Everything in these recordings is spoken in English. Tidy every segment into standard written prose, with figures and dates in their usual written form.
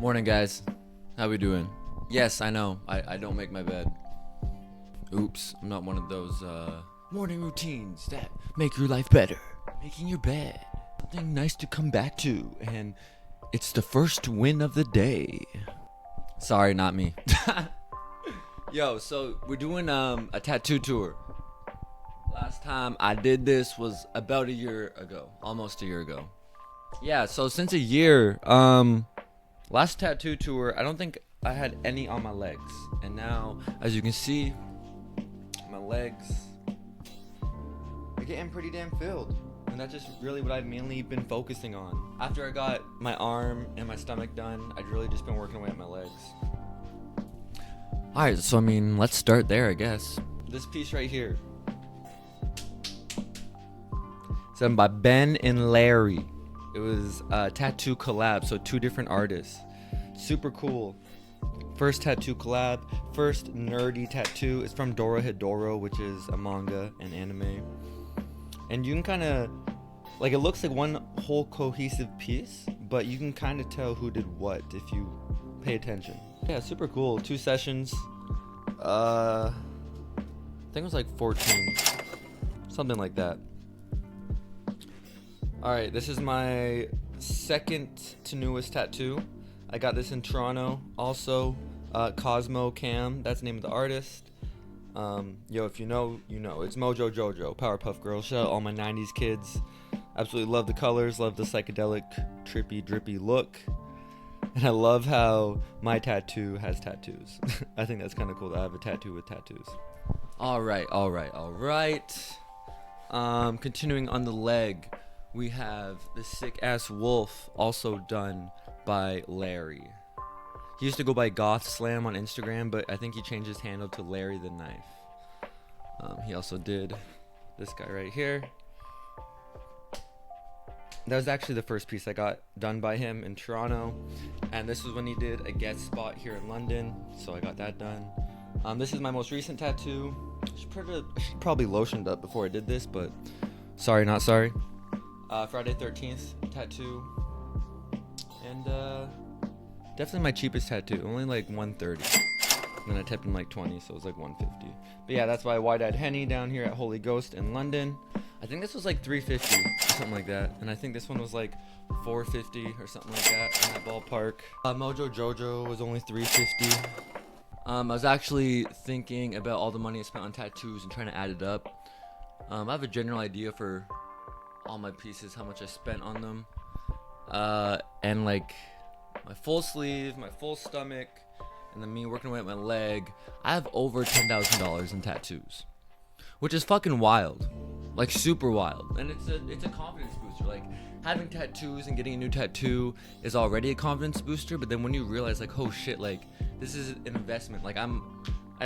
Morning, guys. How we doing? Yes, I know. I don't make my bed. Oops, I'm not one of those morning routines that make your life better. Making your bed. Something nice to come back to, and it's the first win of the day. Sorry, not me. Yo, so we're doing a tattoo tour. Last time I did this was about a year ago. Almost a year ago. Yeah, so since a year, last tattoo tour, I don't think I had any on my legs. And now, as you can see, my legs are getting pretty damn filled. And that's just really what I've mainly been focusing on. After I got my arm and my stomach done, I'd really just been working away at my legs. Alright, so let's start there, I guess. This piece right here. It's done by Ben and Larry. It was a tattoo collab, so two different artists. Super cool. First tattoo collab, first nerdy tattoo. It's from Dora Hidoro, which is a manga and anime. And you can kind of, it looks like one whole cohesive piece, but you can kind of tell who did what if you pay attention. Yeah, super cool. 2 sessions. I think it was like 14. Something like that. Alright, this is my second to newest tattoo. I got this in Toronto. Also, Cosmo Cam, that's the name of the artist. If you know, you know. It's Mojo Jojo, Powerpuff Girls. Shout out all my 90s kids. Absolutely love the colors, love the psychedelic, trippy, drippy look. And I love how my tattoo has tattoos. I think that's kind of cool that I have a tattoo with tattoos. Alright. Continuing on the leg, we have the sick ass wolf, also done by Larry. He used to go by Goth Slam on Instagram, but I think he changed his handle to Larry the Knife. He also did this guy right here. That was actually the first piece I got done by him in Toronto, and this was when he did a guest spot here in London, so I got that done. This is my most recent tattoo. I should probably lotioned up before I did this, but sorry, not sorry. Friday 13th tattoo, and definitely my cheapest tattoo, only like $130. And then I tipped him like $20, so it was like $150. But yeah, that's why Wide-Eyed Henny down here at Holy Ghost in London. I think this was like $350 or something like that, and I think this one was like $450 or something like that in that ballpark. Mojo Jojo was only $350. I was actually thinking about all the money I spent on tattoos and trying to add it up. I have a general idea for all my pieces, how much I spent on them, and like my full sleeve, my full stomach, and then me working away at my leg. I have over $10,000 in tattoos, which is fucking wild, like super wild. And it's a confidence booster. Like having tattoos and getting a new tattoo is already a confidence booster, but then when you realize like, oh shit, like this is an investment. Like I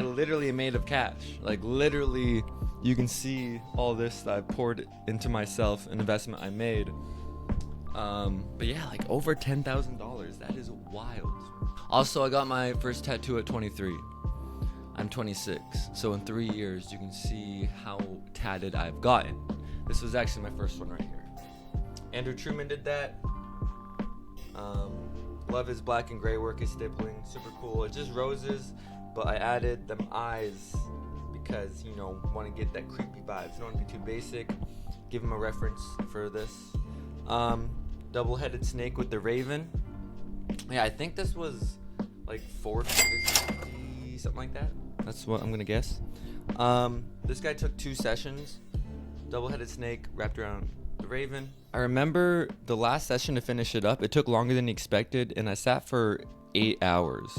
literally am made of cash. Like literally, you can see all this that I've poured into myself, an investment I made. But yeah, like over $10,000. That is wild. Also, I got my first tattoo at 23. I'm 26. So in 3 years, you can see how tatted I've gotten. This was actually my first one right here. Andrew Truman did that. Love his black and gray work, his stippling. Super cool. It's just roses, but I added them eyes because, want to get that creepy vibes. Don't want to be too basic. Give him a reference for this. Double-headed snake with the raven. Yeah, I think this was like $450, something like that. That's what I'm gonna guess. This guy took 2 sessions. Double-headed snake wrapped around the raven. I remember the last session to finish it up. It took longer than expected, and I sat for 8 hours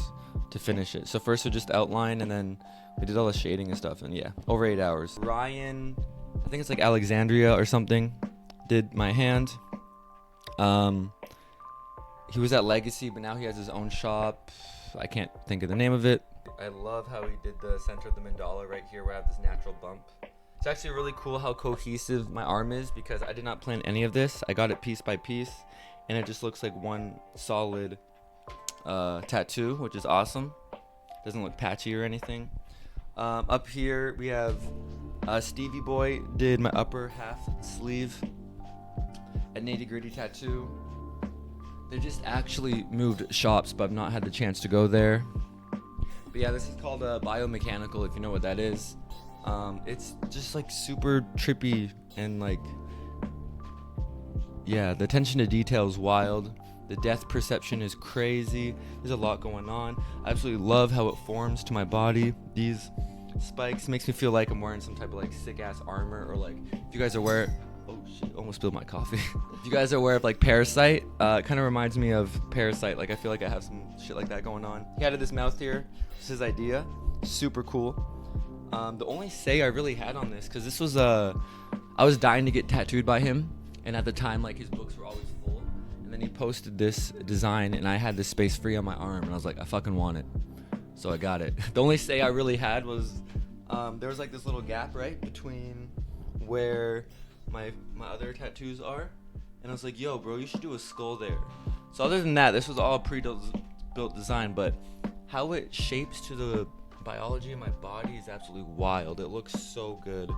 to finish it. So first we just outline, and then we did all the shading and stuff, and yeah, over 8 hours. Ryan, I think it's like Alexandria or something, did my hand. He was at Legacy, but now he has his own shop. I can't think of the name of it. I love how he did the center of the mandala right here where I have this natural bump. It's actually really cool how cohesive my arm is because I did not plan any of this. I got it piece by piece, and it just looks like one solid tattoo, which is awesome. Doesn't look patchy or anything. Up here we have Stevie Boy did my upper half sleeve. A nitty gritty tattoo. They just actually moved shops, but I've not had the chance to go there. But yeah, this is called Biomechanical, if you know what that is. It's just like super trippy and like, yeah, the attention to detail is wild. The depth perception is crazy. There's a lot going on. I absolutely love how it forms to my body. These spikes makes me feel like I'm wearing some type of like sick ass armor, or like if you guys are aware, oh shit, almost spilled my coffee. If you guys are aware of like Parasite, it kind of reminds me of Parasite. Like I feel like I have some shit like that going on. He added this mouth here. It's his idea. Super cool. The only say I really had on this, because this was I was dying to get tattooed by him, and at the time like his books were always full, and then he posted this design and I had this space free on my arm, and I was like, I fucking want it, so I got it. The only say I really had was there was like this little gap right between where my other tattoos are, and I was like, yo bro, you should do a skull there. So other than that, this was all pre-built design, but how it shapes to the biology of my body is absolutely wild. It looks so good.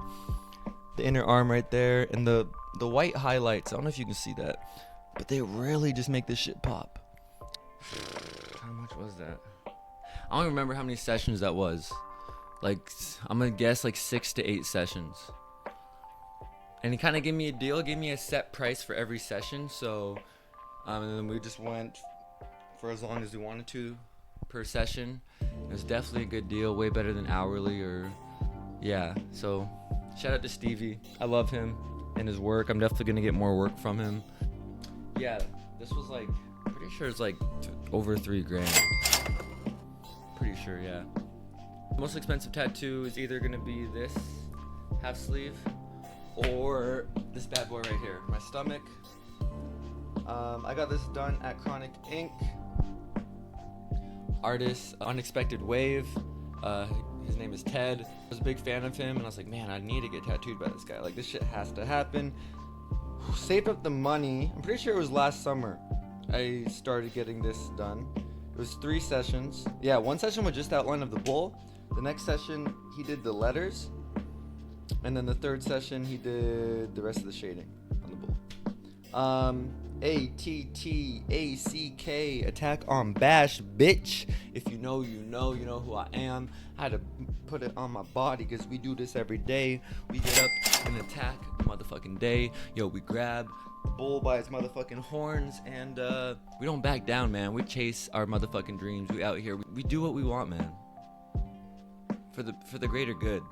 The inner arm right there, and the white highlights, I don't know if you can see that, but they really just make this shit pop. How much was that? I don't remember how many sessions that was. Like, I'm gonna guess like 6 to 8 sessions. And he kind of gave me a deal, gave me a set price for every session, so and then we just went for as long as we wanted to per session. It was definitely a good deal, way better than hourly, or yeah. So shout out to Stevie. I love him and his work. I'm definitely gonna get more work from him. Yeah, this was like, pretty sure it's like over $3,000. Pretty sure, yeah. Most expensive tattoo is either gonna be this half sleeve or this bad boy right here, my stomach. I got this done at Chronic Ink. Artist, Unexpected Wave. His name is Ted. I was a big fan of him, and I was like, man, I need to get tattooed by this guy. Like, this shit has to happen. Saved up the money. I'm pretty sure it was last summer I started getting this done. It was 3 sessions. Yeah, one session was just outline of the bull. The next session, he did the letters. And then the third session, he did the rest of the shading on the bull. ATTACK, attack on bash, bitch. If you know, you know, you know who I am. I had to put it on my body because we do this every day. We get up and attack the motherfucking day. Yo, we grab the bull by its motherfucking horns, and we don't back down, man. We chase our motherfucking dreams. We out here. We do what we want, man. For the greater good.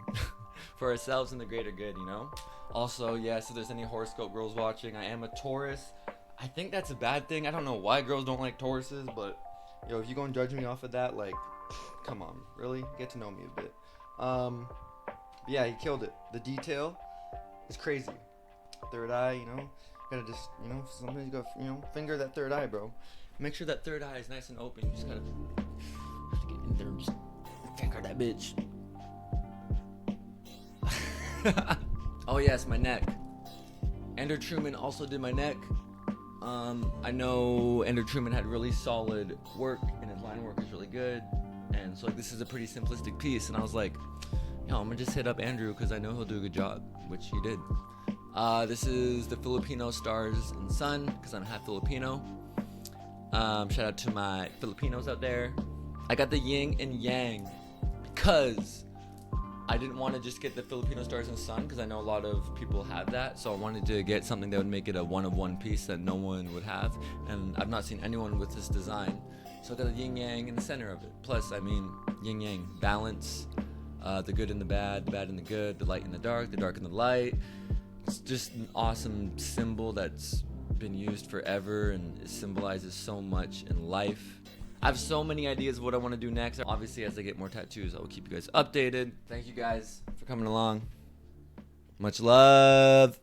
For ourselves and the greater good, you know? Also, yes, if there's any horoscope girls watching, I am a Taurus. I think that's a bad thing. I don't know why girls don't like Tauruses, but yo, if you're gonna judge me off of that, like, come on, really? Get to know me a bit. Yeah, he killed it. The detail is crazy. Third eye, you know, gotta just, you know, sometimes you gotta, you know, finger that third eye, bro. Make sure that third eye is nice and open. You just gotta get in there and just finger that bitch. Oh yes, my neck. Ender Truman also did my neck. I know Ender Truman had really solid work, and his line work is really good, and so like this is a pretty simplistic piece, and I was like, yo, I'm gonna just hit up Andrew because I know he'll do a good job, which he did. This is the Filipino stars and sun because I'm half Filipino. Shout out to my Filipinos out there. I got the yin and yang because I didn't want to just get the Filipino stars and sun because I know a lot of people have that, so I wanted to get something that would make it a one-of-one piece that no one would have, and I've not seen anyone with this design, so I got a yin-yang in the center of it. Plus, I mean, yin-yang, balance, the good and the bad and the good, the light and the dark and the light. It's just an awesome symbol that's been used forever, and it symbolizes so much in life. I have so many ideas of what I want to do next. Obviously, as I get more tattoos, I will keep you guys updated. Thank you guys for coming along. Much love.